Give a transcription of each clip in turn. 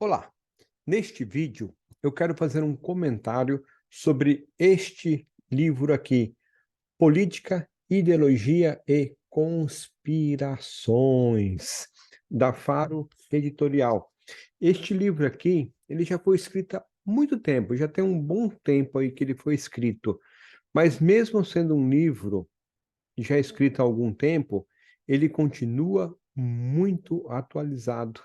Olá, neste vídeo eu quero fazer um comentário sobre este livro aqui, Política, Ideologia e Conspirações, da Faro Editorial. Este livro aqui, ele já foi escrito há muito tempo, já tem um bom tempo aí que ele foi escrito, mas mesmo sendo um livro já escrito há algum tempo, ele continua muito atualizado,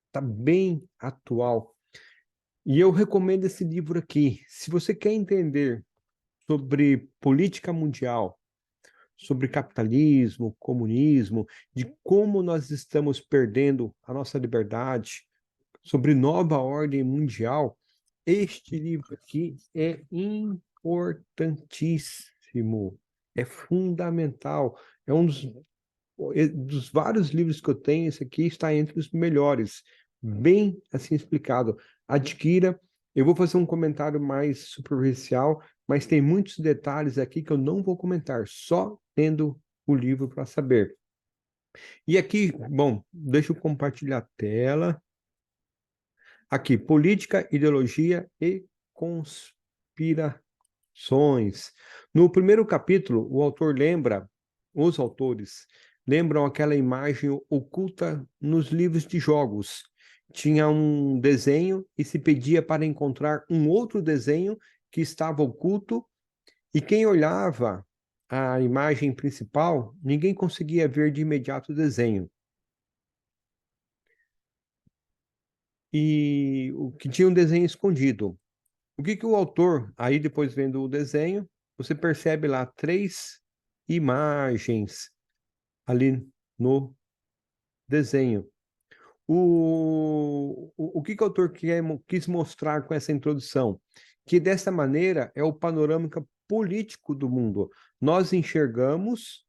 está bem atual. E eu recomendo esse livro aqui. Se você quer entender sobre política mundial, sobre capitalismo, comunismo, de como nós estamos perdendo a nossa liberdade, sobre nova ordem mundial, este livro aqui é importantíssimo, é fundamental. É um dos vários livros que eu tenho, esse aqui está entre os melhores, bem assim explicado. Adquira. Eu vou fazer um comentário mais superficial, mas tem muitos detalhes aqui que eu não vou comentar, só tendo o livro para saber. E aqui, bom, deixa eu compartilhar a tela. Aqui, política, ideologia e conspirações. No primeiro capítulo, o autor lembra, os autores lembram aquela imagem oculta nos livros de jogos. Tinha um desenho e se pedia para encontrar um outro desenho que estava oculto, e quem olhava a imagem principal, ninguém conseguia ver de imediato o desenho. E o que tinha um desenho escondido. O que o autor, aí depois vendo o desenho, você percebe lá três imagens ali no desenho. O que o autor quis mostrar com essa introdução? Que dessa maneira é o panorâmica político do mundo. Nós enxergamos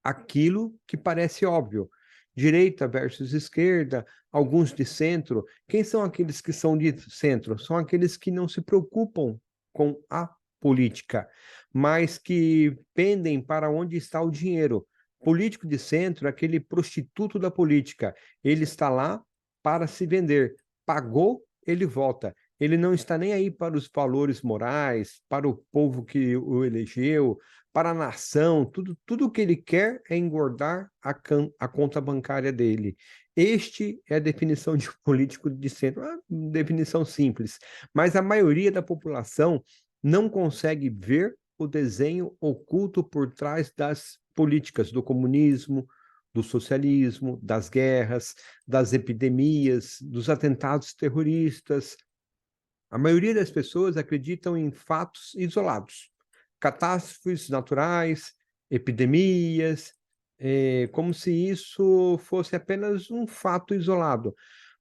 aquilo que parece óbvio. Direita versus esquerda, alguns de centro. Quem são aqueles que são de centro? São aqueles que não se preocupam com a política, mas que pendem para onde está o dinheiro. Político de centro é aquele prostituto da política. Ele está lá para se vender. Pagou, ele volta. Ele não está nem aí para os valores morais, para o povo que o elegeu, para a nação, tudo que ele quer é engordar a conta bancária dele. Este é a definição de um político de centro, uma definição simples, mas a maioria da população não consegue ver o desenho oculto por trás das políticas do comunismo, do socialismo, das guerras, das epidemias, dos atentados terroristas. A maioria das pessoas acreditam em fatos isolados, catástrofes naturais, epidemias, como se isso fosse apenas um fato isolado.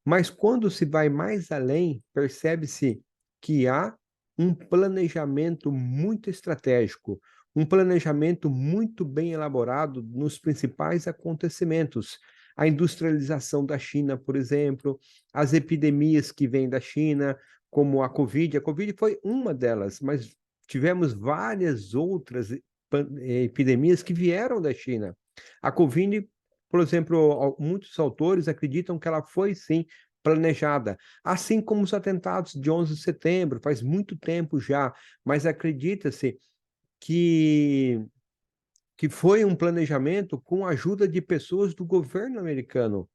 Mas quando se vai mais além, percebe-se que há um planejamento muito estratégico, um planejamento muito bem elaborado nos principais acontecimentos. A industrialização da China, por exemplo, as epidemias que vêm da China, como a Covid. A Covid foi uma delas, mas tivemos várias outras epidemias que vieram da China. A Covid, por exemplo, muitos autores acreditam que ela foi, sim, planejada, assim como os atentados de 11 de setembro, faz muito tempo já, mas acredita-se que, que foi um planejamento com a ajuda de pessoas do governo americano.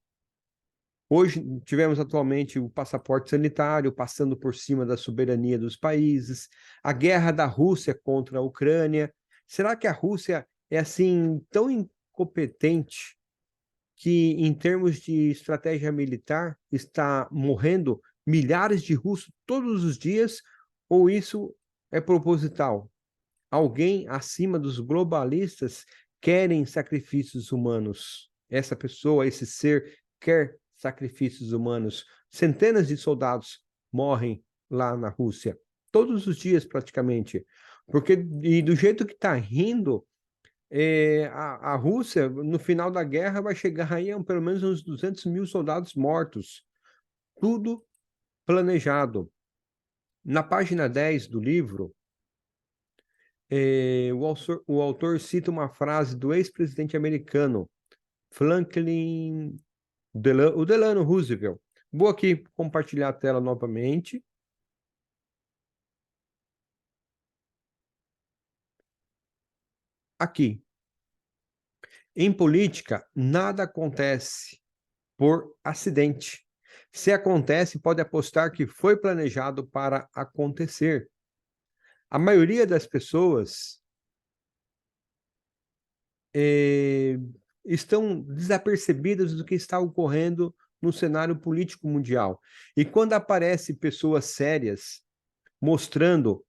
Hoje, tivemos atualmente o passaporte sanitário passando por cima da soberania dos países, a guerra da Rússia contra a Ucrânia. Será que a Rússia é assim tão incompetente que, em termos de estratégia militar, está morrendo milhares de russos todos os dias? Ou isso é proposital? Alguém acima dos globalistas querem sacrifícios humanos. Essa pessoa, esse ser, quer sacrifícios humanos. Centenas de soldados morrem lá na Rússia, todos os dias praticamente. Porque, e do jeito que está rindo, a Rússia, no final da guerra, vai chegar aí a pelo menos uns 200 mil soldados mortos. Tudo planejado. Na página 10 do livro, o autor cita uma frase do ex-presidente americano, Franklin Delano Roosevelt, Vou aqui compartilhar a tela novamente. Aqui. Em política, nada acontece por acidente. Se acontece, pode apostar que foi planejado para acontecer. A maioria das pessoas eh, estão desapercebidas do que está ocorrendo no cenário político mundial. E quando aparecem pessoas sérias mostrando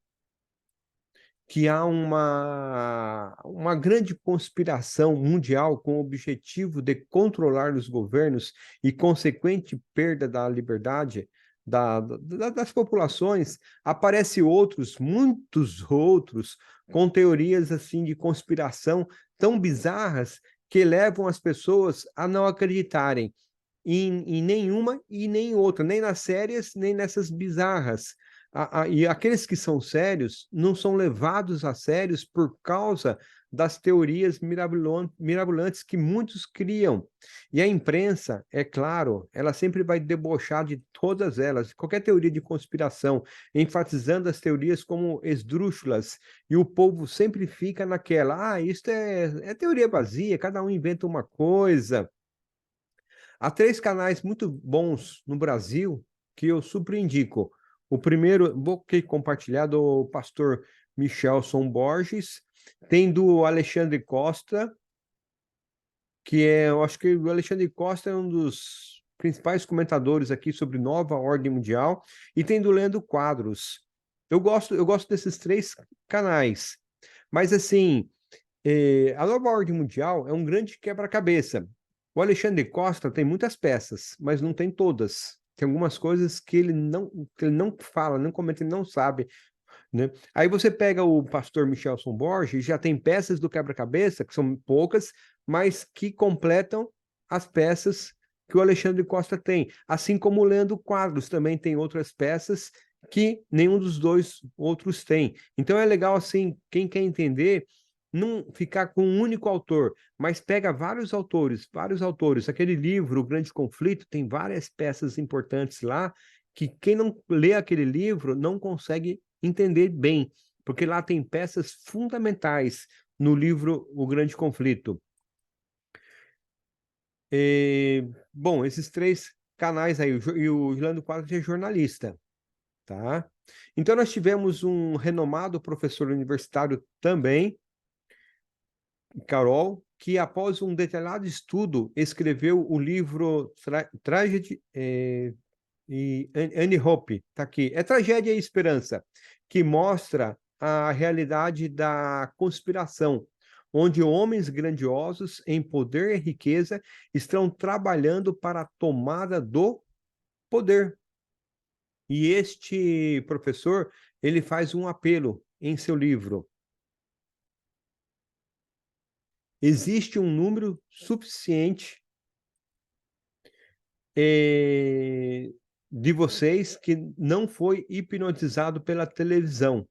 que há uma grande conspiração mundial com o objetivo de controlar os governos e consequente perda da liberdade das populações, aparecem outros, muitos outros, com teorias assim de conspiração tão bizarras que levam as pessoas a não acreditarem em nenhuma e nem outra, nem nas sérias, nem nessas bizarras. E aqueles que são sérios não são levados a sérios por causa das teorias mirabolantes que muitos criam. E a imprensa, é claro, ela sempre vai debochar de todas elas, qualquer teoria de conspiração, enfatizando as teorias como esdrúxulas, e o povo sempre fica naquela, isso é teoria vazia, cada um inventa uma coisa. Há três canais muito bons no Brasil que eu super indico. O primeiro, vou compartilhar do pastor Michelson Borges, tem do Alexandre Costa, eu acho que o Alexandre Costa é um dos principais comentadores aqui sobre nova ordem mundial, e tem do Leandro Quadros. Eu gosto desses três canais, mas assim, a nova ordem mundial é um grande quebra-cabeça. O Alexandre Costa tem muitas peças, mas não tem todas. Tem algumas coisas que ele não fala, não comenta, ele não sabe, né? Aí você pega o pastor Michelson Borges, já tem peças do quebra-cabeça, que são poucas, mas que completam as peças que o Alexandre Costa tem. Assim como o Leandro Quadros também tem outras peças que nenhum dos dois outros tem. Então é legal, assim, quem quer entender, não ficar com um único autor, mas pega vários autores, vários autores. Aquele livro, O Grande Conflito, tem várias peças importantes lá, que quem não lê aquele livro não consegue entender bem, porque lá tem peças fundamentais no livro O Grande Conflito. Bom, esses três canais aí, e o Orlando Quadros é jornalista, tá? Então nós tivemos um renomado professor universitário também, Carol, que após um detalhado estudo escreveu o livro Tragedy e Annie Hope, tá aqui. É Tragédia e Esperança, que mostra a realidade da conspiração, onde homens grandiosos em poder e riqueza estão trabalhando para a tomada do poder. E este professor, ele faz um apelo em seu livro. Existe um número suficiente de vocês que não foi hipnotizado pela televisão,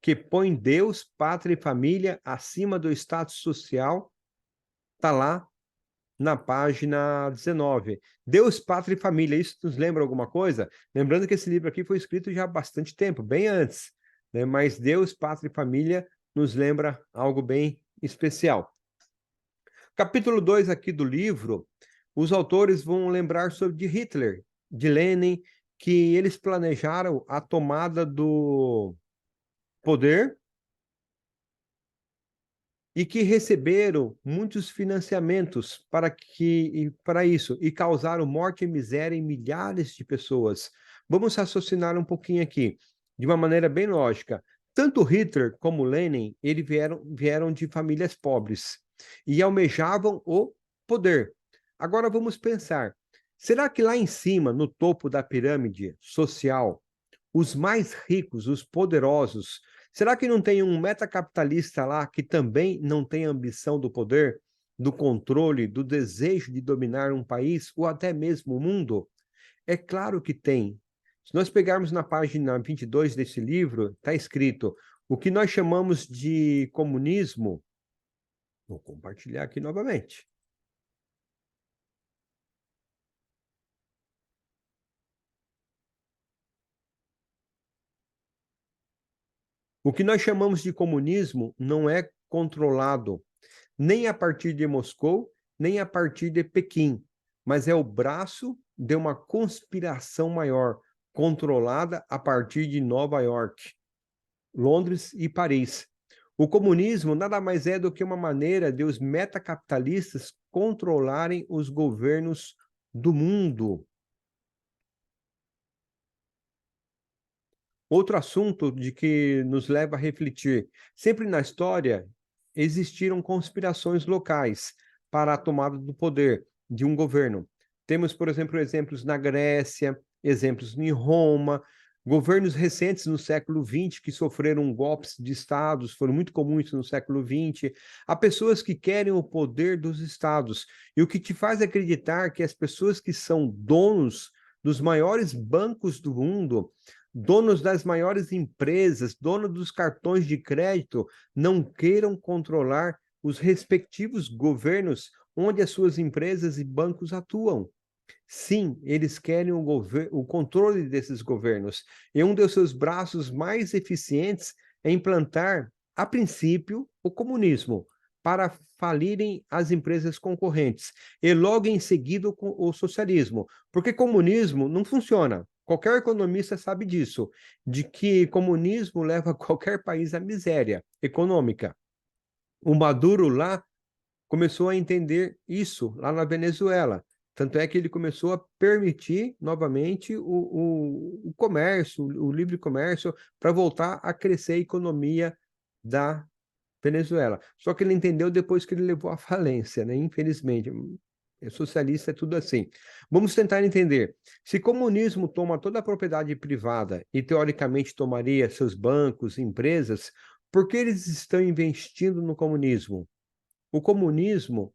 que põe Deus, pátria e família acima do status social, tá lá na página 19. Deus, pátria e família, isso nos lembra alguma coisa? Lembrando que esse livro aqui foi escrito já há bastante tempo, bem antes, né? Mas Deus, pátria e família nos lembra algo bem especial. Capítulo 2 aqui do livro, os autores vão lembrar sobre de Hitler, de Lenin, que eles planejaram a tomada do poder e que receberam muitos financiamentos para isso e causaram morte e miséria em milhares de pessoas. Vamos raciocinar um pouquinho aqui, de uma maneira bem lógica. Tanto Hitler como Lenin, eles vieram de famílias pobres e almejavam o poder. Agora vamos pensar, será que lá em cima, no topo da pirâmide social, os mais ricos, os poderosos, será que não tem um metacapitalista lá que também não tem ambição do poder, do controle, do desejo de dominar um país ou até mesmo o mundo? É claro que tem. Se nós pegarmos na página 22 desse livro, está escrito o que nós chamamos de comunismo. Vou compartilhar aqui novamente. O que nós chamamos de comunismo não é controlado nem a partir de Moscou, nem a partir de Pequim, mas é o braço de uma conspiração maior, controlada a partir de Nova York, Londres e Paris. O comunismo nada mais é do que uma maneira de os metacapitalistas controlarem os governos do mundo. Outro assunto de que nos leva a refletir: sempre na história existiram conspirações locais para a tomada do poder de um governo. Temos, por exemplo, exemplos na Grécia, exemplos em Roma, governos recentes no século XX que sofreram golpes de estados, foram muito comuns no século XX. Há pessoas que querem o poder dos estados, e o que te faz acreditar que as pessoas que são donos dos maiores bancos do mundo, donos das maiores empresas, donos dos cartões de crédito, não queiram controlar os respectivos governos onde as suas empresas e bancos atuam. Sim, eles querem o controle desses governos. E um dos seus braços mais eficientes é implantar, a princípio, o comunismo, para falirem as empresas concorrentes. E logo em seguida o socialismo. Porque comunismo não funciona. Qualquer economista sabe disso, de que comunismo leva qualquer país à miséria econômica. O Maduro lá começou a entender isso, lá na Venezuela. Tanto é que ele começou a permitir novamente o comércio, o livre comércio, para voltar a crescer a economia da Venezuela. Só que ele entendeu depois que ele levou à falência, né? Infelizmente. Socialista é tudo assim. Vamos tentar entender. Se comunismo toma toda a propriedade privada e, teoricamente, tomaria seus bancos, empresas, por que eles estão investindo no comunismo? O comunismo,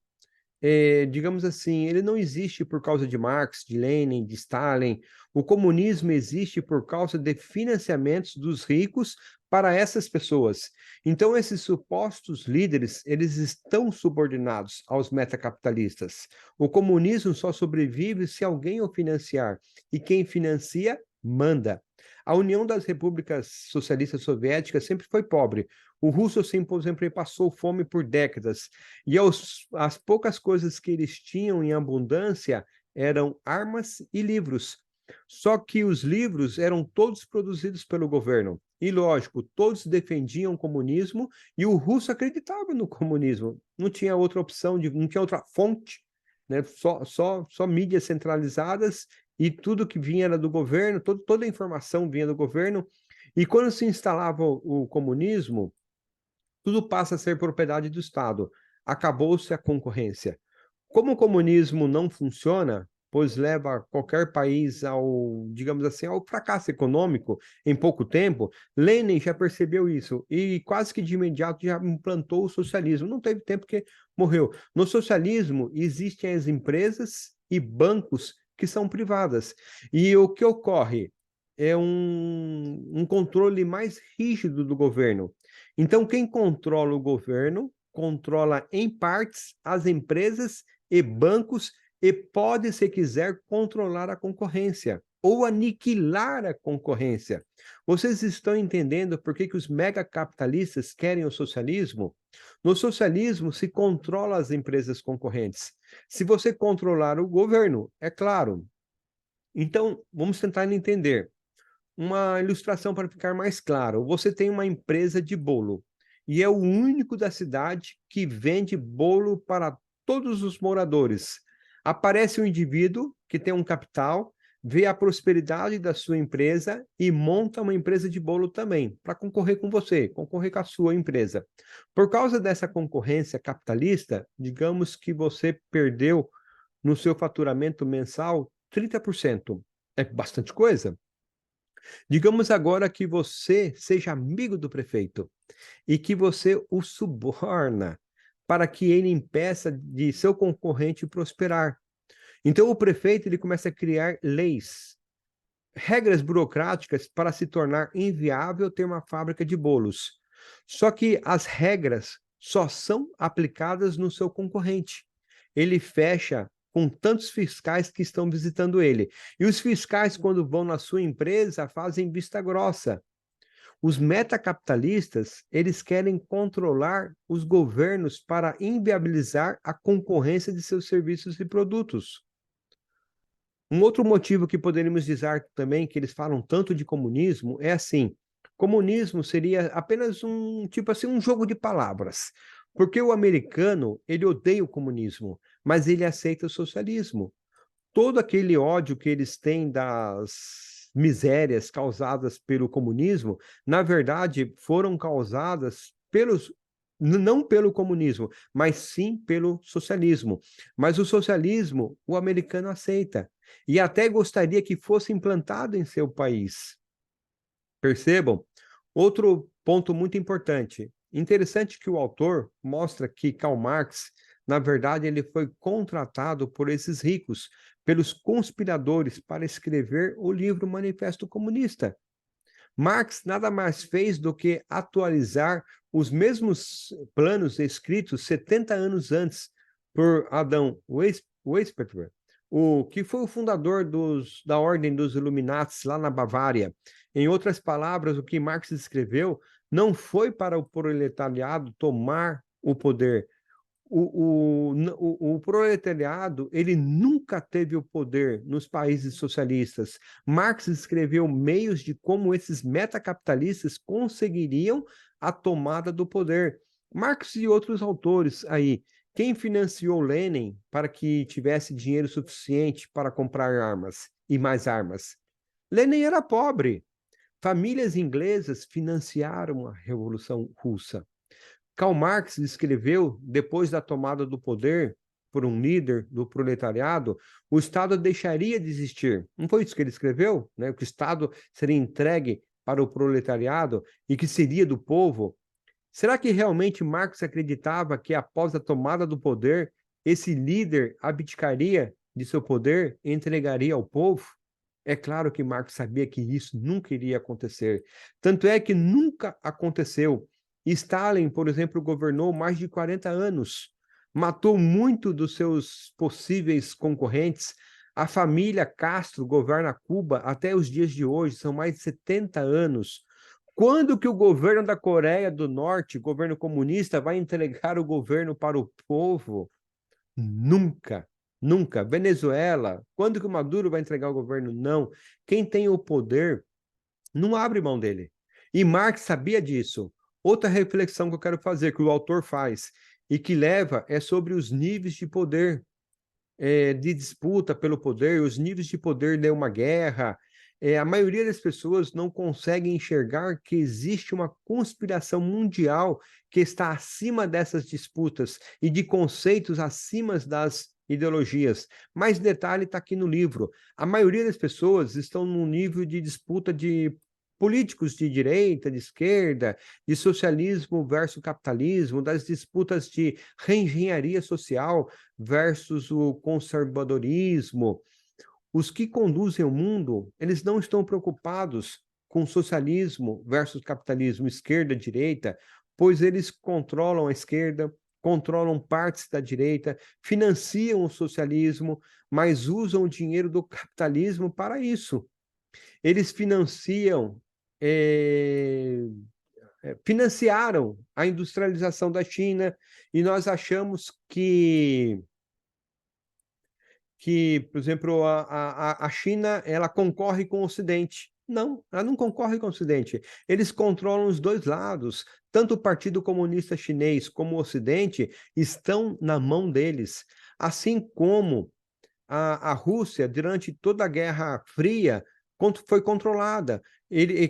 digamos assim, ele não existe por causa de Marx, de Lenin, de Stalin. O comunismo existe por causa de financiamentos dos ricos para essas pessoas. Então, esses supostos líderes, eles estão subordinados aos metacapitalistas. O comunismo só sobrevive se alguém o financiar. E quem financia, manda. A União das Repúblicas Socialistas Soviéticas sempre foi pobre. O russo sempre passou fome por décadas. E as poucas coisas que eles tinham em abundância eram armas e livros. Só que os livros eram todos produzidos pelo governo. E, lógico, todos defendiam o comunismo e o russo acreditava no comunismo. Não tinha outra opção, não tinha outra fonte, né? Só mídias centralizadas e tudo que vinha era do governo, toda a informação vinha do governo. E quando se instalava o comunismo, tudo passa a ser propriedade do Estado. Acabou-se a concorrência. Como o comunismo não funciona, pois leva qualquer país ao, digamos assim, ao fracasso econômico em pouco tempo, Lenin já percebeu isso e quase que de imediato já implantou o socialismo. Não teve tempo que morreu. No socialismo existem as empresas e bancos que são privadas. E o que ocorre é um controle mais rígido do governo. Então, quem controla o governo controla em partes as empresas e bancos e pode, se quiser, controlar a concorrência ou aniquilar a concorrência. Vocês estão entendendo por que os megacapitalistas querem o socialismo? No socialismo se controla as empresas concorrentes. Se você controlar o governo, é claro. Então, vamos tentar entender. Uma ilustração para ficar mais claro. Você tem uma empresa de bolo e é o único da cidade que vende bolo para todos os moradores. Aparece um indivíduo que tem um capital, vê a prosperidade da sua empresa e monta uma empresa de bolo também, para concorrer com você, concorrer com a sua empresa. Por causa dessa concorrência capitalista, digamos que você perdeu no seu faturamento mensal 30%. É bastante coisa. Digamos agora que você seja amigo do prefeito e que você o suborna para que ele impeça de seu concorrente prosperar. Então o prefeito ele começa a criar leis, regras burocráticas para se tornar inviável ter uma fábrica de bolos. Só que as regras só são aplicadas no seu concorrente. Ele fecha com tantos fiscais que estão visitando ele. E os fiscais, quando vão na sua empresa, fazem vista grossa. Os metacapitalistas, eles querem controlar os governos para inviabilizar a concorrência de seus serviços e produtos. Um outro motivo que poderíamos dizer também que eles falam tanto de comunismo é assim: comunismo seria apenas um tipo assim, um jogo de palavras. Porque o americano, ele odeia o comunismo, mas ele aceita o socialismo. Todo aquele ódio que eles têm das misérias causadas pelo comunismo, na verdade, foram causadas não pelo comunismo, mas sim pelo socialismo. Mas o socialismo, o americano aceita. E até gostaria que fosse implantado em seu país. Percebam? Outro ponto muito importante. Interessante que o autor mostra que Karl Marx, na verdade, ele foi contratado por esses ricos, pelos conspiradores, para escrever o livro Manifesto Comunista. Marx nada mais fez do que atualizar os mesmos planos escritos 70 anos antes por Adão Weishaupt, o que foi o fundador da Ordem dos Illuminatis lá na Bavária. Em outras palavras, o que Marx escreveu não foi para o proletariado tomar o poder. O proletariado, ele nunca teve o poder nos países socialistas. Marx escreveu meios de como esses metacapitalistas conseguiriam a tomada do poder. Marx e outros autores aí. Quem financiou Lenin para que tivesse dinheiro suficiente para comprar armas e mais armas? Lenin era pobre. Famílias inglesas financiaram a Revolução Russa. Karl Marx escreveu, depois da tomada do poder por um líder do proletariado, o Estado deixaria de existir. Não foi isso que ele escreveu? Né? Que o Estado seria entregue para o proletariado e que seria do povo. Será que realmente Marx acreditava que após a tomada do poder, esse líder abdicaria de seu poder e entregaria ao povo? É claro que Marx sabia que isso nunca iria acontecer. Tanto é que nunca aconteceu. Stalin, por exemplo, governou mais de 40 anos, matou muito dos seus possíveis concorrentes. A família Castro governa Cuba até os dias de hoje, são mais de 70 anos. Quando que o governo da Coreia do Norte, governo comunista, vai entregar o governo para o povo? Nunca, nunca. Venezuela, quando que o Maduro vai entregar o governo? Não. Quem tem o poder não abre mão dele. E Marx sabia disso. Outra reflexão que eu quero fazer, que o autor faz, e que leva, é sobre os níveis de poder, de disputa pelo poder, os níveis de poder de uma guerra. A maioria das pessoas não consegue enxergar que existe uma conspiração mundial que está acima dessas disputas e de conceitos acima das ideologias. Mais detalhe está aqui no livro. A maioria das pessoas estão num nível de disputa de políticos de direita, de esquerda, de socialismo versus capitalismo, das disputas de reengenharia social versus o conservadorismo. Os que conduzem o mundo, eles não estão preocupados com socialismo versus capitalismo, esquerda, direita, pois eles controlam a esquerda, controlam partes da direita, financiam o socialismo, mas usam o dinheiro do capitalismo para isso. Eles financiaram a industrialização da China e nós achamos por exemplo, a China ela concorre com o Ocidente. Não, ela não concorre com o Ocidente. Eles controlam os dois lados. Tanto o Partido Comunista Chinês como o Ocidente estão na mão deles. Assim como a Rússia, durante toda a Guerra Fria, foi controlada.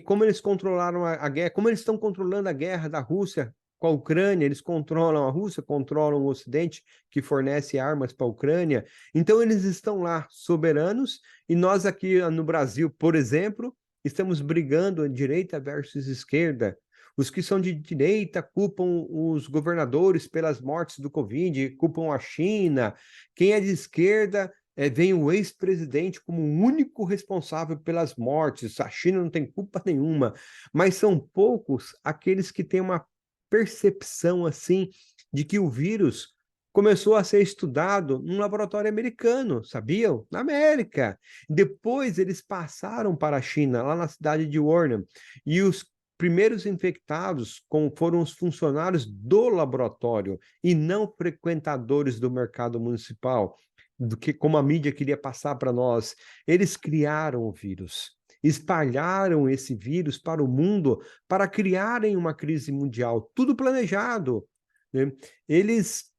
Como eles controlaram a guerra, como eles estão controlando a guerra da Rússia com a Ucrânia, eles controlam a Rússia, controlam o Ocidente, que fornece armas para a Ucrânia. Então, eles estão lá soberanos, e nós aqui no Brasil, por exemplo, estamos brigando direita versus esquerda. Os que são de direita culpam os governadores pelas mortes do Covid, culpam a China. Quem é de esquerda vem o ex-presidente como o único responsável pelas mortes. A China não tem culpa nenhuma, mas são poucos aqueles que têm uma percepção assim de que o vírus começou a ser estudado num laboratório americano, sabiam? Na América. Depois eles passaram para a China, lá na cidade de Wuhan, e os primeiros infectados foram os funcionários do laboratório e não frequentadores do mercado municipal, do que como a mídia queria passar para nós. Eles criaram o vírus, espalharam esse vírus para o mundo para criarem uma crise mundial, tudo planejado, né? Eles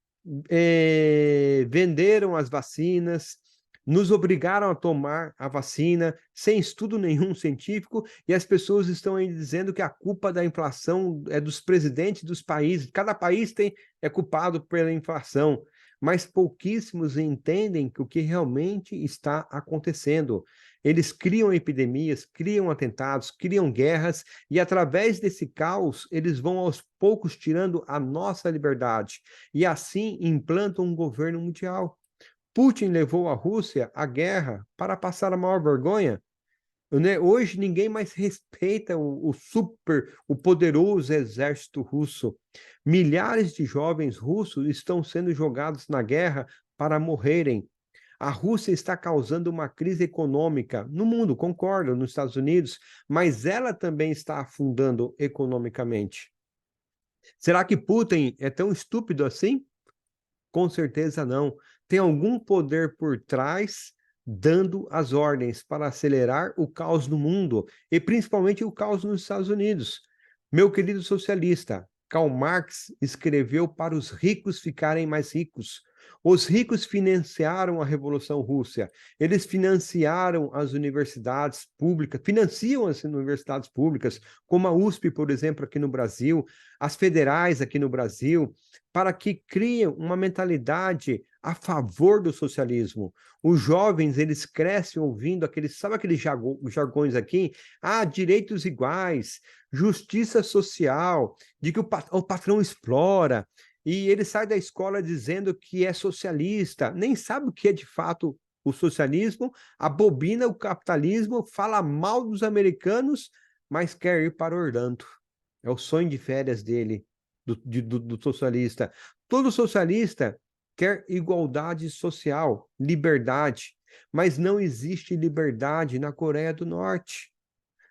venderam as vacinas, nos obrigaram a tomar a vacina sem estudo nenhum científico, e as pessoas estão aí dizendo que a culpa da inflação é dos presidentes dos países. Cada país é culpado pela inflação, mas pouquíssimos entendem que o que realmente está acontecendo. Eles criam epidemias, criam atentados, criam guerras, e através desse caos, eles vão aos poucos tirando a nossa liberdade, e assim implantam um governo mundial. Putin levou a Rússia à guerra para passar a maior vergonha. Né? Hoje ninguém mais respeita o poderoso exército russo. Milhares de jovens russos estão sendo jogados na guerra para morrerem. A Rússia está causando uma crise econômica no mundo, concordo, nos Estados Unidos, mas ela também está afundando economicamente. Será que Putin é tão estúpido assim? Com certeza não. Tem algum poder por trás dando as ordens para acelerar o caos no mundo e principalmente o caos nos Estados Unidos. Meu querido socialista, Karl Marx escreveu para os ricos ficarem mais ricos. Os ricos financiaram a Revolução Russa, eles financiaram as universidades públicas, financiam as universidades públicas, como a USP, por exemplo, aqui no Brasil, as federais aqui no Brasil, para que criem uma mentalidade a favor do socialismo. Os jovens, eles crescem ouvindo sabe aqueles jargões aqui? Ah, direitos iguais, justiça social, de que o patrão explora, e ele sai da escola dizendo que é socialista, nem sabe o que é de fato o socialismo, abobina o capitalismo, fala mal dos americanos, mas quer ir para Orlando. É o sonho de férias dele, do socialista. Todo socialista quer igualdade social, liberdade, mas não existe liberdade na Coreia do Norte.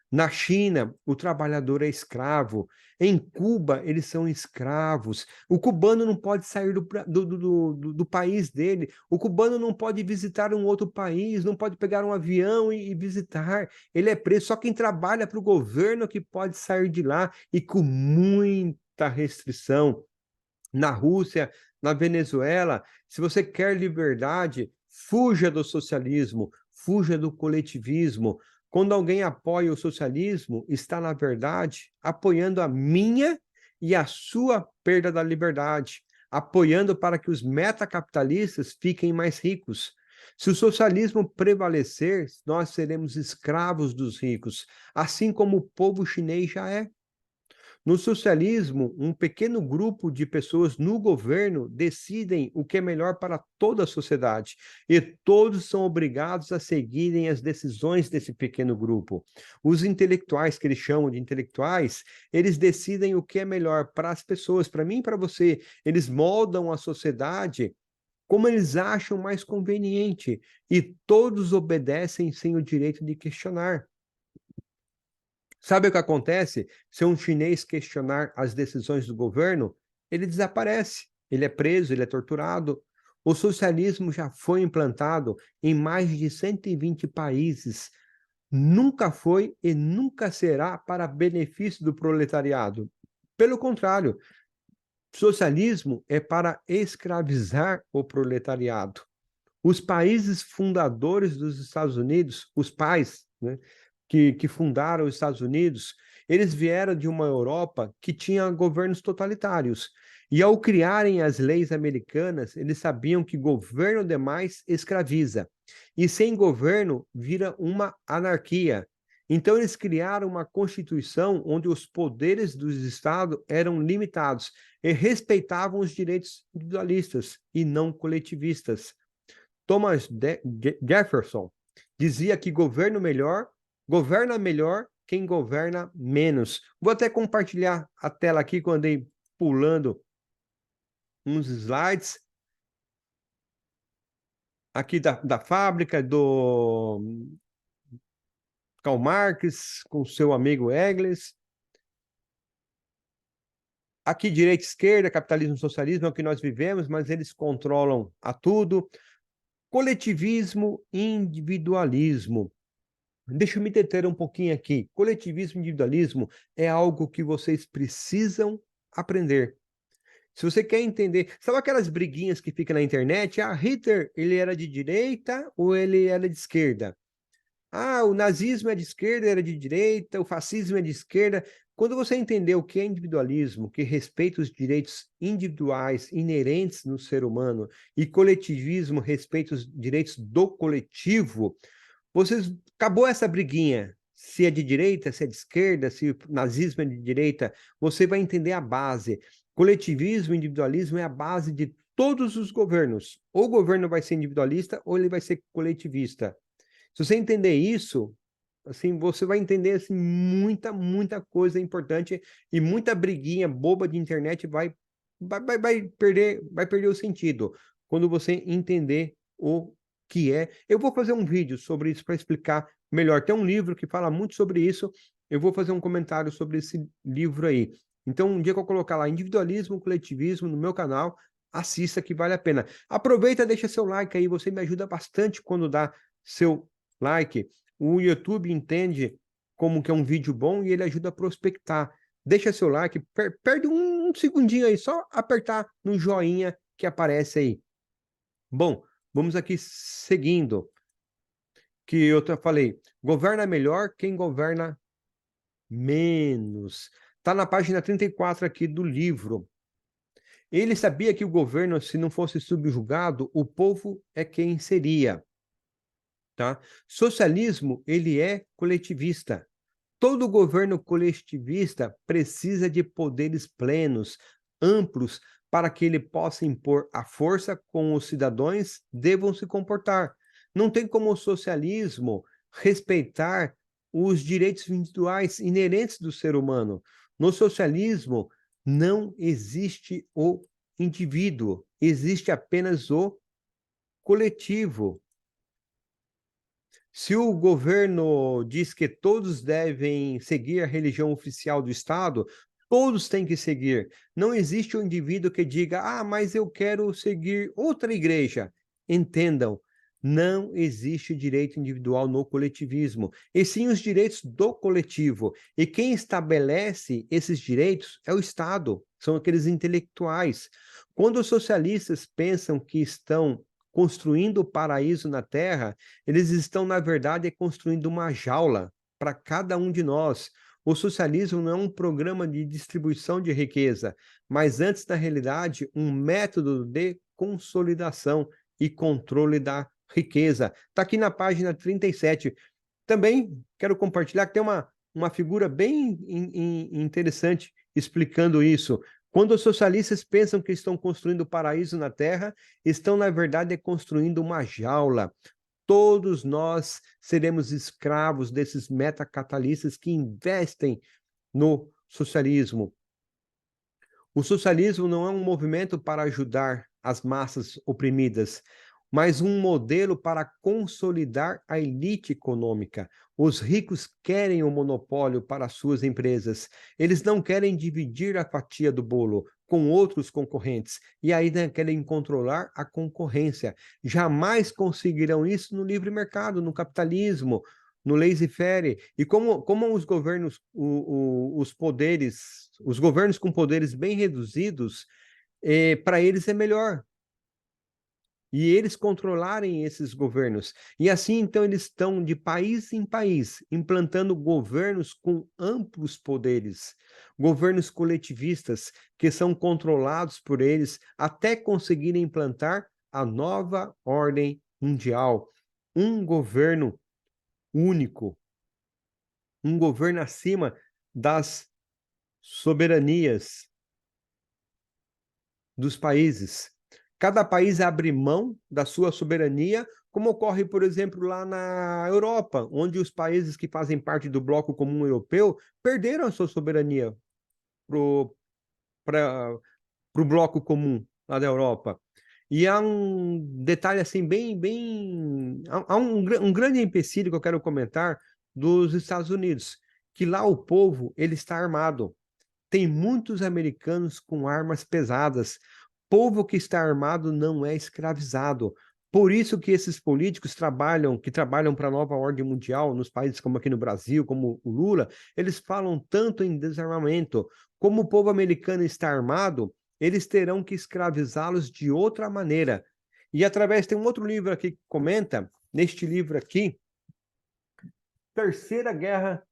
Na China, o trabalhador é escravo. Em Cuba, eles são escravos. O cubano não pode sair do país dele. O cubano não pode visitar um outro país, não pode pegar um avião e visitar. Ele é preso. Só quem trabalha para o governo que pode sair de lá e com muita restrição. Na Rússia, na Venezuela, se você quer liberdade, fuja do socialismo, fuja do coletivismo. Quando alguém apoia o socialismo, está, na verdade, apoiando a minha e a sua perda da liberdade, apoiando para que os metacapitalistas fiquem mais ricos. Se o socialismo prevalecer, nós seremos escravos dos ricos, assim como o povo chinês já é. No socialismo, um pequeno grupo de pessoas no governo decidem o que é melhor para toda a sociedade, e todos são obrigados a seguirem as decisões desse pequeno grupo. Os intelectuais, que eles chamam de intelectuais, eles decidem o que é melhor para as pessoas, para mim e para você. Eles moldam a sociedade como eles acham mais conveniente, e todos obedecem sem o direito de questionar. Sabe o que acontece? Se um chinês questionar as decisões do governo, ele desaparece, ele é preso, ele é torturado. O socialismo já foi implantado em mais de 120 países. Nunca foi e nunca será para benefício do proletariado. Pelo contrário, socialismo é para escravizar o proletariado. Os países fundadores dos Estados Unidos, os pais, né, que fundaram os Estados Unidos, eles vieram de uma Europa que tinha governos totalitários. E ao criarem as leis americanas, eles sabiam que governo demais escraviza. E sem governo vira uma anarquia. Então eles criaram uma constituição onde os poderes dos estados eram limitados e respeitavam os direitos individualistas e não coletivistas. Thomas Jefferson dizia que governa melhor quem governa menos. Vou até compartilhar a tela aqui quando andei pulando uns slides aqui da fábrica do Karl Marx com seu amigo Engels. Aqui, direita e esquerda, capitalismo e socialismo é o que nós vivemos, mas eles controlam a tudo. Coletivismo e individualismo. Deixa eu me deter um pouquinho aqui. Coletivismo e individualismo é algo que vocês precisam aprender. Se você quer entender, sabe aquelas briguinhas que ficam na internet? Ah, Hitler, ele era de direita ou ele era de esquerda? Ah, o nazismo é de esquerda, era de direita, o fascismo é de esquerda. Quando você entender o que é individualismo, que respeita os direitos individuais inerentes no ser humano, e coletivismo respeita os direitos do coletivo, vocês acabou essa briguinha. Se é de direita, se é de esquerda, se o nazismo é de direita, você vai entender a base. Coletivismo e individualismo é a base de todos os governos. Ou o governo vai ser individualista ou ele vai ser coletivista. Se você entender isso, assim, você vai entender assim, muita coisa importante e muita briguinha boba de internet vai perder o sentido quando você entender o que é. Eu vou fazer um vídeo sobre isso para explicar melhor. Tem um livro que fala muito sobre isso. Eu vou fazer um comentário sobre esse livro aí. Então, um dia que eu colocar lá individualismo, coletivismo no meu canal, assista que vale a pena. Aproveita, deixa seu like aí, você me ajuda bastante quando dá seu like. O YouTube entende como que é um vídeo bom e ele ajuda a prospectar. Deixa seu like, perde um segundinho aí, só apertar no joinha que aparece aí. Bom, vamos aqui seguindo, que eu falei, governa melhor quem governa menos. Está na página 34 aqui do livro. Ele sabia que o governo, se não fosse subjugado, o povo é quem seria. Tá? Socialismo, ele é coletivista. Todo governo coletivista precisa de poderes plenos, amplos, para que ele possa impor a força com os cidadãos devam se comportar. Não tem como o socialismo respeitar os direitos individuais inerentes do ser humano. No socialismo, não existe o indivíduo, existe apenas o coletivo. Se o governo diz que todos devem seguir a religião oficial do Estado, todos têm que seguir. Não existe um indivíduo que diga, ah, mas eu quero seguir outra igreja. Entendam, não existe direito individual no coletivismo, e sim os direitos do coletivo. E quem estabelece esses direitos é o Estado, são aqueles intelectuais. Quando os socialistas pensam que estão construindo o paraíso na Terra, eles estão, na verdade, construindo uma jaula para cada um de nós. O socialismo não é um programa de distribuição de riqueza, mas antes, na realidade, um método de consolidação e controle da riqueza. Está aqui na página 37. Também quero compartilhar que tem uma figura bem interessante explicando isso. Quando os socialistas pensam que estão construindo o paraíso na Terra, estão, na verdade, construindo uma jaula. Todos nós seremos escravos desses metacapitalistas que investem no socialismo. O socialismo não é um movimento para ajudar as massas oprimidas, mas um modelo para consolidar a elite econômica. Os ricos querem o monopólio para suas empresas. Eles não querem dividir a fatia do bolo com outros concorrentes e ainda querem controlar a concorrência. Jamais conseguirão isso no livre mercado, no capitalismo, no laissez-faire. E como os governos, os poderes, os governos com poderes bem reduzidos, para eles é melhor. E eles controlarem esses governos. E assim, então, eles estão de país em país, implantando governos com amplos poderes, governos coletivistas, que são controlados por eles até conseguirem implantar a nova ordem mundial. Um governo único, um governo acima das soberanias dos países. Cada país abre mão da sua soberania, como ocorre, por exemplo, lá na Europa, onde os países que fazem parte do bloco comum europeu perderam a sua soberania para o bloco comum lá da Europa. E há um detalhe assim há um grande empecilho que eu quero comentar dos Estados Unidos, que lá o povo ele está armado. tem muitos americanos com armas pesadas. Povo que está armado não é escravizado. Por isso que esses políticos que trabalham para a nova ordem mundial, nos países como aqui no Brasil, como o Lula, eles falam tanto em desarmamento. Como o povo americano está armado, eles terão que escravizá-los de outra maneira. E através, tem um outro livro aqui que comenta, neste livro aqui, Terceira Guerra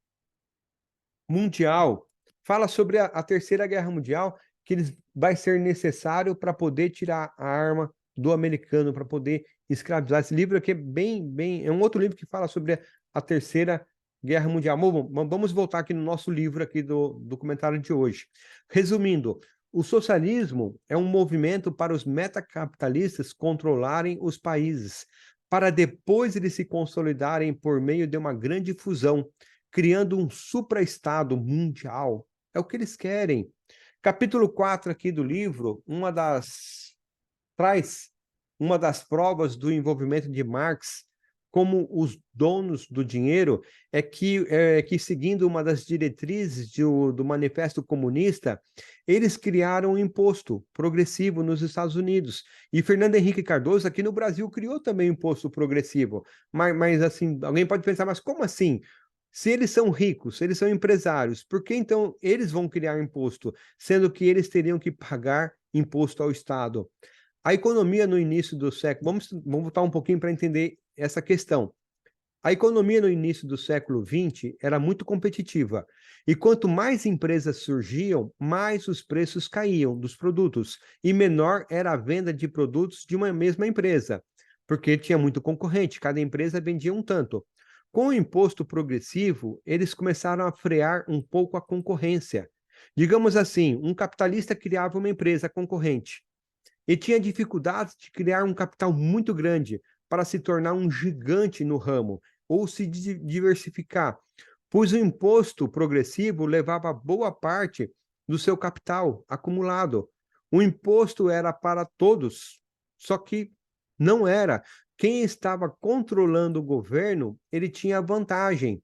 Mundial. Fala sobre a Terceira Guerra Mundial, que vai ser necessário para poder tirar a arma do americano, para poder escravizar. Esse livro aqui é um outro livro que fala sobre a Terceira Guerra Mundial. Bom, vamos voltar aqui no nosso livro aqui do comentário de hoje. Resumindo, o socialismo é um movimento para os metacapitalistas controlarem os países, para depois eles se consolidarem por meio de uma grande fusão, criando um supra-estado mundial. É o que eles querem. Capítulo 4 aqui do livro, traz uma das provas do envolvimento de Marx como os donos do dinheiro, é que seguindo uma das diretrizes do Manifesto Comunista, eles criaram um imposto progressivo nos Estados Unidos. E Fernando Henrique Cardoso, aqui no Brasil, criou também um imposto progressivo. Mas assim, alguém pode pensar, mas como assim? Se eles são ricos, se eles são empresários, por que então eles vão criar imposto, sendo que eles teriam que pagar imposto ao Estado? A economia no início do século, vamos voltar um pouquinho para entender essa questão. A economia no início do século XX era muito competitiva, e quanto mais empresas surgiam, mais os preços caíam dos produtos, e menor era a venda de produtos de uma mesma empresa, porque tinha muito concorrente, cada empresa vendia um tanto. Com o imposto progressivo, eles começaram a frear um pouco a concorrência. Digamos assim, um capitalista criava uma empresa concorrente e tinha dificuldades de criar um capital muito grande para se tornar um gigante no ramo ou se diversificar, pois o imposto progressivo levava boa parte do seu capital acumulado. O imposto era para todos, só que não era. Quem estava controlando o governo, ele tinha vantagem.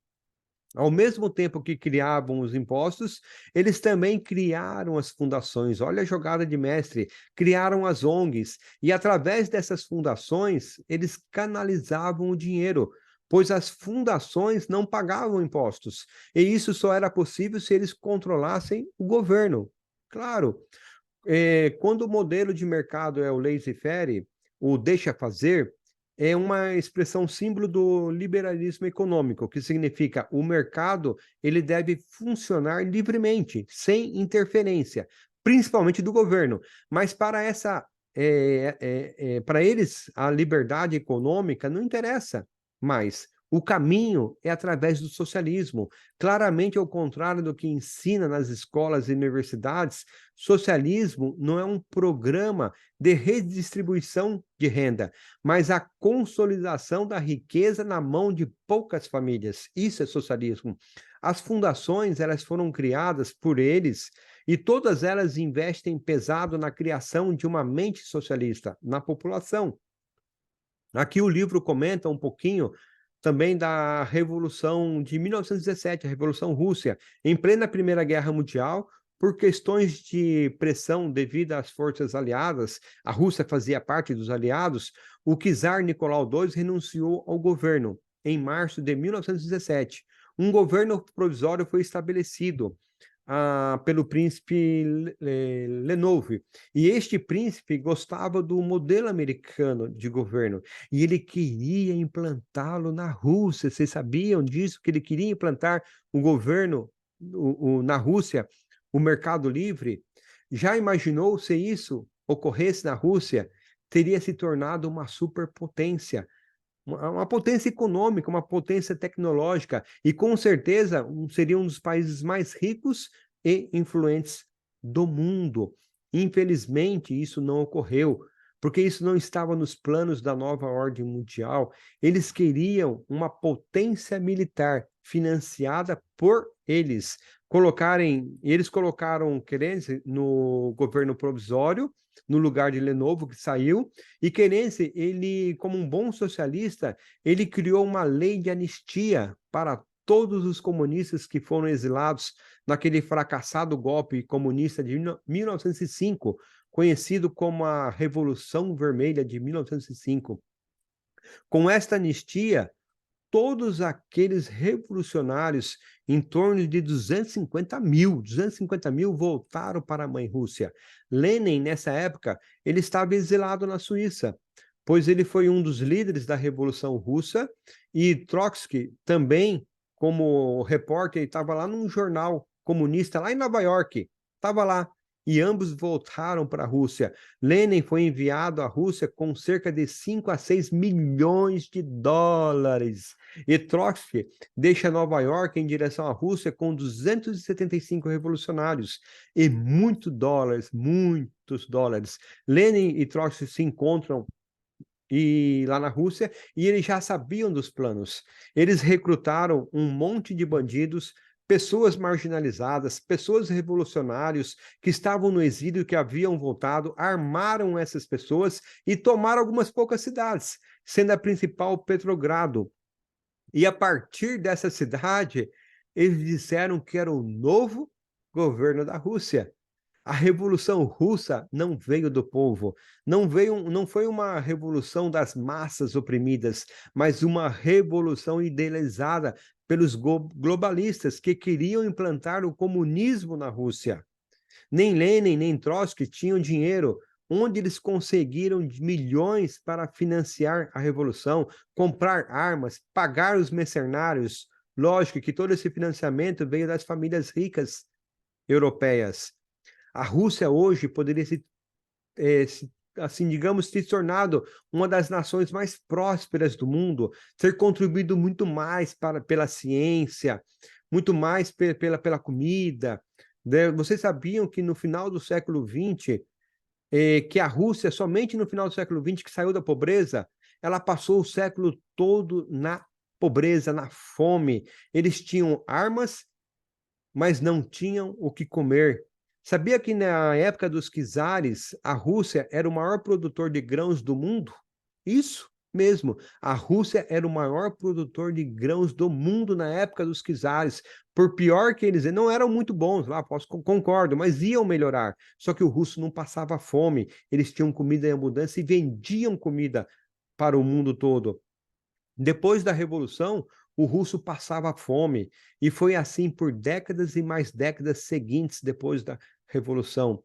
Ao mesmo tempo que criavam os impostos, eles também criaram as fundações. Olha a jogada de mestre. Criaram as ONGs. E através dessas fundações, eles canalizavam o dinheiro, pois as fundações não pagavam impostos. E isso só era possível se eles controlassem o governo. Claro, quando o modelo de mercado é o laissez-faire, o deixa fazer, é uma expressão símbolo do liberalismo econômico, que significa o mercado ele deve funcionar livremente, sem interferência, principalmente do governo. Mas para eles a liberdade econômica não interessa mais. O caminho é através do socialismo. Claramente, ao contrário do que ensina nas escolas e universidades, socialismo não é um programa de redistribuição de renda, mas a consolidação da riqueza na mão de poucas famílias. Isso é socialismo. As fundações, elas foram criadas por eles e todas elas investem pesado na criação de uma mente socialista na população. Aqui o livro comenta um pouquinho também da Revolução de 1917, a Revolução Russa, em plena Primeira Guerra Mundial, por questões de pressão devido às forças aliadas, a Rússia fazia parte dos aliados, o czar Nicolau II renunciou ao governo em março de 1917. Um governo provisório foi estabelecido pelo príncipe Lenove. E este príncipe gostava do modelo americano de governo e ele queria implantá-lo na Rússia. Vocês sabiam disso? Que ele queria implantar o governo na Rússia, o mercado livre? Já imaginou se isso ocorresse na Rússia? Teria se tornado uma superpotência. Uma potência econômica, uma potência tecnológica, e com certeza seria um dos países mais ricos e influentes do mundo. Infelizmente, isso não ocorreu, porque isso não estava nos planos da nova ordem mundial. Eles queriam uma potência militar financiada por eles. Eles colocaram Kerense no governo provisório, no lugar de Lenovo, que saiu, e Kerense, ele, como um bom socialista, ele criou uma lei de anistia para todos os comunistas que foram exilados naquele fracassado golpe comunista de 1905, conhecido como a Revolução Vermelha de 1905. Com esta anistia, todos aqueles revolucionários, em torno de 250 mil voltaram para a mãe Rússia. Lenin, nessa época, ele estava exilado na Suíça, pois ele foi um dos líderes da Revolução Russa, e Trotsky também, como repórter, estava lá num jornal comunista, lá em Nova York, estava lá. E ambos voltaram para a Rússia. Lenin foi enviado à Rússia com cerca de 5 a 6 milhões de dólares. E Trotsky deixa Nova York em direção à Rússia com 275 revolucionários e muitos dólares. Lenin e Trotsky se encontram lá na Rússia, e eles já sabiam dos planos. Eles recrutaram um monte de bandidos, pessoas marginalizadas, pessoas revolucionários que estavam no exílio, que haviam voltado, armaram essas pessoas e tomaram algumas poucas cidades, sendo a principal Petrogrado. E a partir dessa cidade, eles disseram que era o novo governo da Rússia. A Revolução Russa não veio do povo, não foi uma revolução das massas oprimidas, mas uma revolução idealizada pelos globalistas que queriam implantar o comunismo na Rússia. Nem Lenin, nem Trotsky tinham dinheiro. Onde eles conseguiram milhões para financiar a revolução, comprar armas, pagar os mercenários? Lógico que todo esse financiamento veio das famílias ricas europeias. A Rússia hoje poderia assim, digamos, ter se tornado uma das nações mais prósperas do mundo, ter contribuído muito mais pela ciência, muito mais pela comida. Vocês sabiam que no final do século XX, que a Rússia, somente no final do século XX, que saiu da pobreza, ela passou o século todo na pobreza, na fome. Eles tinham armas, mas não tinham o que comer. Sabia que na época dos czares, a Rússia era o maior produtor de grãos do mundo? Isso mesmo, a Rússia era o maior produtor de grãos do mundo na época dos czares. Por pior que eles não eram muito bons, lá concordo, mas iam melhorar. Só que o russo não passava fome, eles tinham comida em abundância e vendiam comida para o mundo todo. Depois da Revolução, o russo passava fome, e foi assim por décadas e mais décadas seguintes depois da Revolução.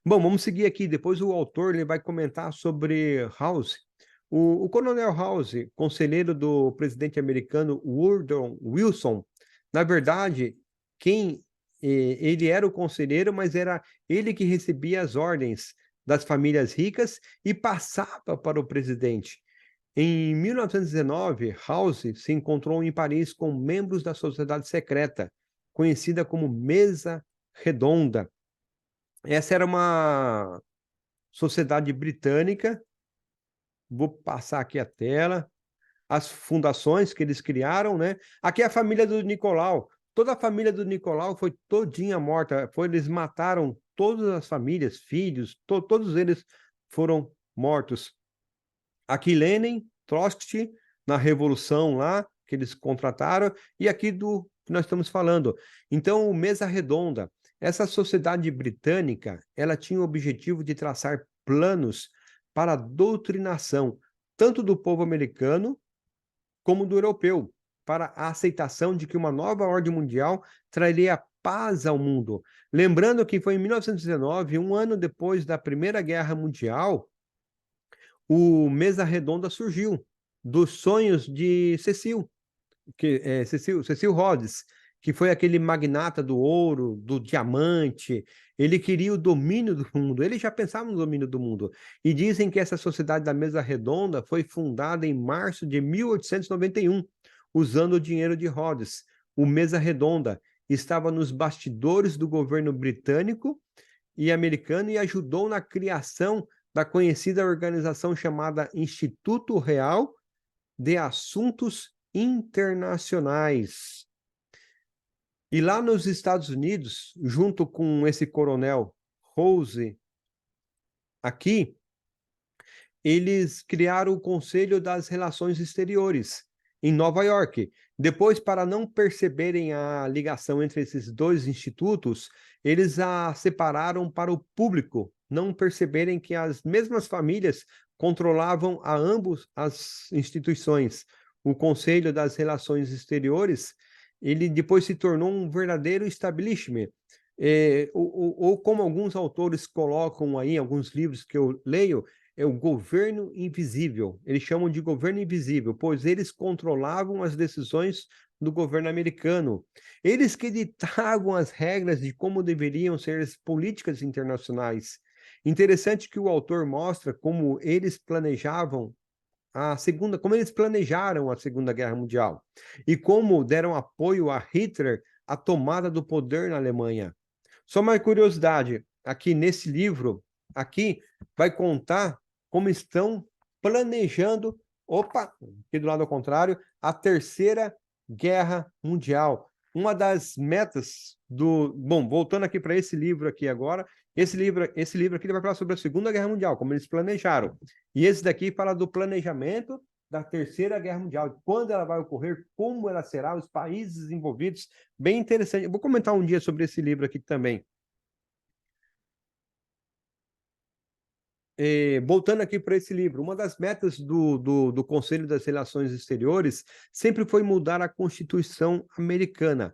Bom, vamos seguir aqui. Depois o autor ele vai comentar sobre House. O coronel House, conselheiro do presidente americano Woodrow Wilson, na verdade, ele era o conselheiro, mas era ele que recebia as ordens das famílias ricas e passava para o presidente. Em 1919, House se encontrou em Paris com membros da sociedade secreta, conhecida como Mesa Redonda. Essa era uma sociedade britânica. Vou passar aqui a tela. As fundações que eles criaram, né? Aqui é a família do Nicolau. Toda a família do Nicolau foi todinha morta. Eles mataram todas as famílias, filhos, todos eles foram mortos. Aqui Lenin, Trotsky, na Revolução lá, que eles contrataram, e aqui do que nós estamos falando. Então, o Mesa Redonda, essa sociedade britânica, ela tinha o objetivo de traçar planos para a doutrinação, tanto do povo americano como do europeu, para a aceitação de que uma nova ordem mundial traria paz ao mundo. Lembrando que foi em 1919, um ano depois da Primeira Guerra Mundial, o Mesa Redonda surgiu dos sonhos de Cecil Rhodes, que foi aquele magnata do ouro, do diamante. Ele queria o domínio do mundo, ele já pensava no domínio do mundo. E dizem que essa sociedade da Mesa Redonda foi fundada em março de 1891, usando o dinheiro de Rhodes. O Mesa Redonda estava nos bastidores do governo britânico e americano e ajudou na criação da conhecida organização chamada Instituto Real de Assuntos Internacionais. E lá nos Estados Unidos, junto com esse coronel Rose aqui, eles criaram o Conselho das Relações Exteriores, em Nova York. Depois, para não perceberem a ligação entre esses dois institutos, eles a separaram para o público, não perceberem que as mesmas famílias controlavam a ambos as instituições. O Conselho das Relações Exteriores, ele depois se tornou um verdadeiro establishment. Ou como alguns autores colocam aí, alguns livros que eu leio, é o governo invisível. Eles chamam de governo invisível, pois eles controlavam as decisões do governo americano. Eles que ditavam as regras de como deveriam ser as políticas internacionais. Interessante que o autor mostra como eles planejavam como eles planejaram a Segunda Guerra Mundial e como deram apoio a Hitler à tomada do poder na Alemanha. Só uma curiosidade, aqui nesse livro, aqui vai contar como estão planejando, aqui do lado ao contrário, a Terceira Guerra Mundial. Uma das metas bom, voltando aqui para esse livro aqui agora, esse livro aqui ele vai falar sobre a Segunda Guerra Mundial, como eles planejaram. E esse daqui fala do planejamento da Terceira Guerra Mundial, quando ela vai ocorrer, como ela será, os países envolvidos, bem interessante. Eu vou comentar um dia sobre esse livro aqui também. Voltando aqui para esse livro, uma das metas do Conselho das Relações Exteriores sempre foi mudar a Constituição americana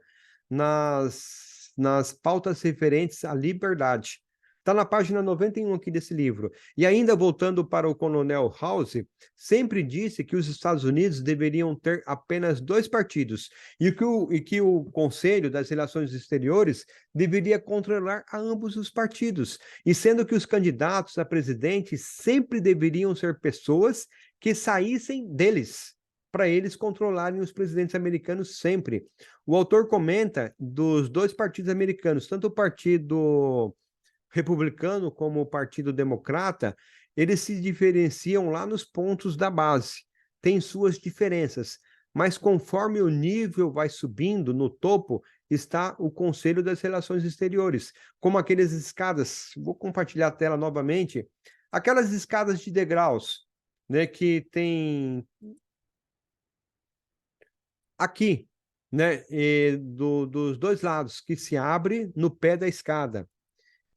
nas pautas referentes à liberdade. Está na página 91 aqui desse livro. E ainda voltando para o Coronel House, sempre disse que os Estados Unidos deveriam ter apenas 2 partidos e que o Conselho das Relações Exteriores deveria controlar a ambos os partidos, e sendo que os candidatos a presidente sempre deveriam ser pessoas que saíssem deles, para eles controlarem os presidentes americanos sempre. O autor comenta dos 2 partidos americanos, tanto o Partido Republicano como o Partido Democrata, eles se diferenciam lá nos pontos da base, tem suas diferenças, mas conforme o nível vai subindo no topo, está o Conselho das Relações Exteriores, como aquelas escadas, vou compartilhar a tela novamente, aquelas escadas de degraus, né, que tem aqui, né, dos 2 lados, que se abre no pé da escada.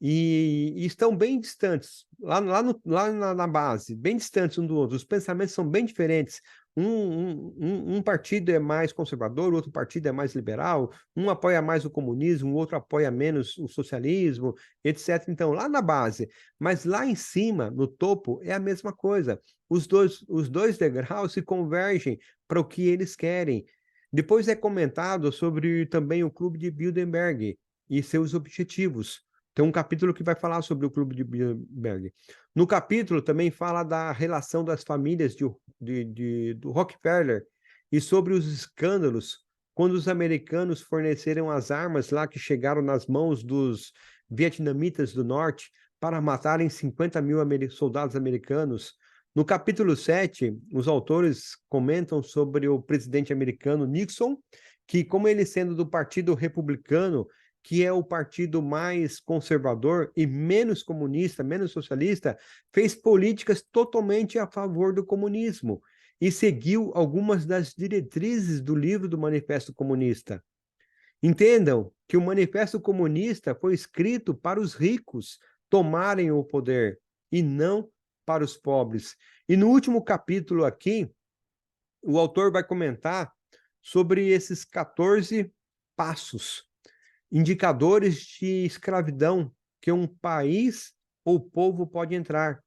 E estão bem distantes, lá na base, bem distantes um do outro. Os pensamentos são bem diferentes. Um partido é mais conservador, o outro partido é mais liberal, um apoia mais o comunismo, o outro apoia menos o socialismo, etc. Então, lá na base, mas lá em cima, no topo, é a mesma coisa. Os dois degraus se convergem para o que eles querem. Depois é comentado sobre também o Clube de Bilderberg e seus objetivos. Tem um capítulo que vai falar sobre o Clube de Bilderberg. No capítulo também fala da relação das famílias do Rockefeller e sobre os escândalos quando os americanos forneceram as armas lá que chegaram nas mãos dos vietnamitas do norte para matarem 50 mil soldados americanos. No capítulo 7, os autores comentam sobre o presidente americano Nixon, que, como ele sendo do Partido Republicano, que é o partido mais conservador e menos comunista, menos socialista, fez políticas totalmente a favor do comunismo e seguiu algumas das diretrizes do livro do Manifesto Comunista. Entendam que o Manifesto Comunista foi escrito para os ricos tomarem o poder e não para os pobres. E no último capítulo aqui, o autor vai comentar sobre esses 14 passos, indicadores de escravidão que um país ou povo pode entrar.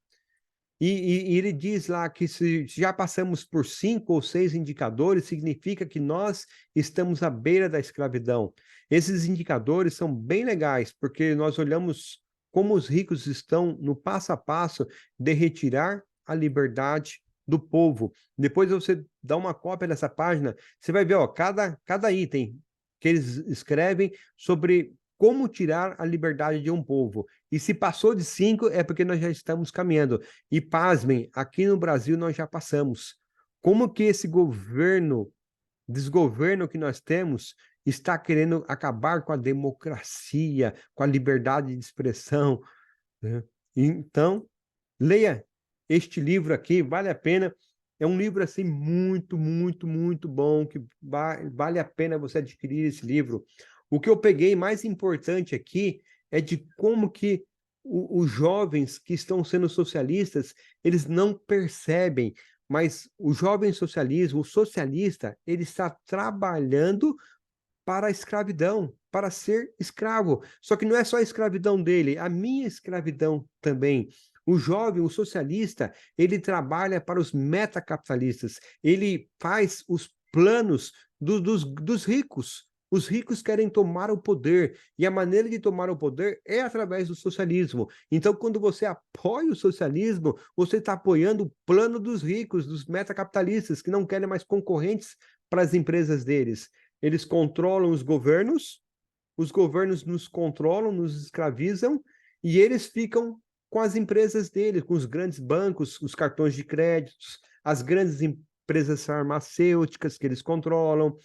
E ele diz lá que se já passamos por 5 ou 6 indicadores, significa que nós estamos à beira da escravidão. Esses indicadores são bem legais, porque nós olhamos como os ricos estão no passo a passo de retirar a liberdade do povo. Depois você dá uma cópia dessa página, você vai ver, ó, cada item que eles escrevem sobre como tirar a liberdade de um povo. E se passou de 5, é porque nós já estamos caminhando. E pasmem, aqui no Brasil nós já passamos. Como que esse desgoverno que nós temos, está querendo acabar com a democracia, com a liberdade de expressão, né? Então, leia este livro aqui, vale a pena. É um livro assim muito, muito, muito bom, que vale a pena você adquirir esse livro. O que eu peguei mais importante aqui é de como que os jovens que estão sendo socialistas, eles não percebem, mas o jovem socialismo, o socialista, ele está trabalhando para a escravidão, para ser escravo. Só que não é só a escravidão dele, a minha escravidão também. O jovem, o socialista, ele trabalha para os metacapitalistas, ele faz os planos dos ricos. Os ricos querem tomar o poder, e a maneira de tomar o poder é através do socialismo. Então, quando você apoia o socialismo, você está apoiando o plano dos ricos, dos metacapitalistas, que não querem mais concorrentes para as empresas deles. Eles controlam os governos nos controlam, nos escravizam, e eles ficam com as empresas deles, com os grandes bancos, os cartões de créditos, as grandes empresas farmacêuticas que eles controlam,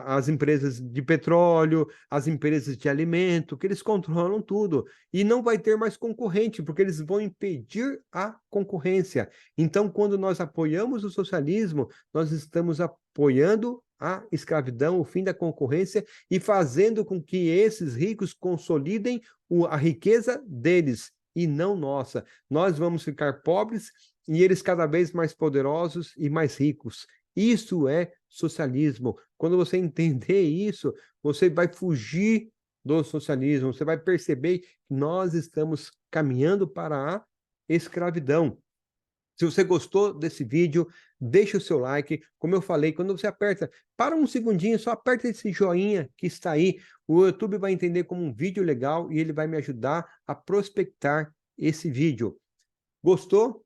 as empresas de petróleo, as empresas de alimento, que eles controlam tudo. E não vai ter mais concorrente, porque eles vão impedir a concorrência. Então, quando nós apoiamos o socialismo, nós estamos apoiando a escravidão, o fim da concorrência e fazendo com que esses ricos consolidem a riqueza deles e não nossa. Nós vamos ficar pobres e eles cada vez mais poderosos e mais ricos. Isso é socialismo. Quando você entender isso, você vai fugir do socialismo, você vai perceber que nós estamos caminhando para a escravidão. Se você gostou desse vídeo, deixa o seu like. Como eu falei, quando você aperta, para um segundinho, só aperta esse joinha que está aí. O YouTube vai entender como um vídeo legal e ele vai me ajudar a prospectar esse vídeo. Gostou?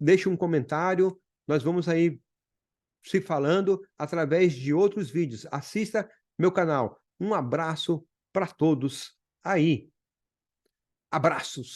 Deixa um comentário. Nós vamos aí se falando através de outros vídeos. Assista meu canal. Um abraço para todos aí. Abraços!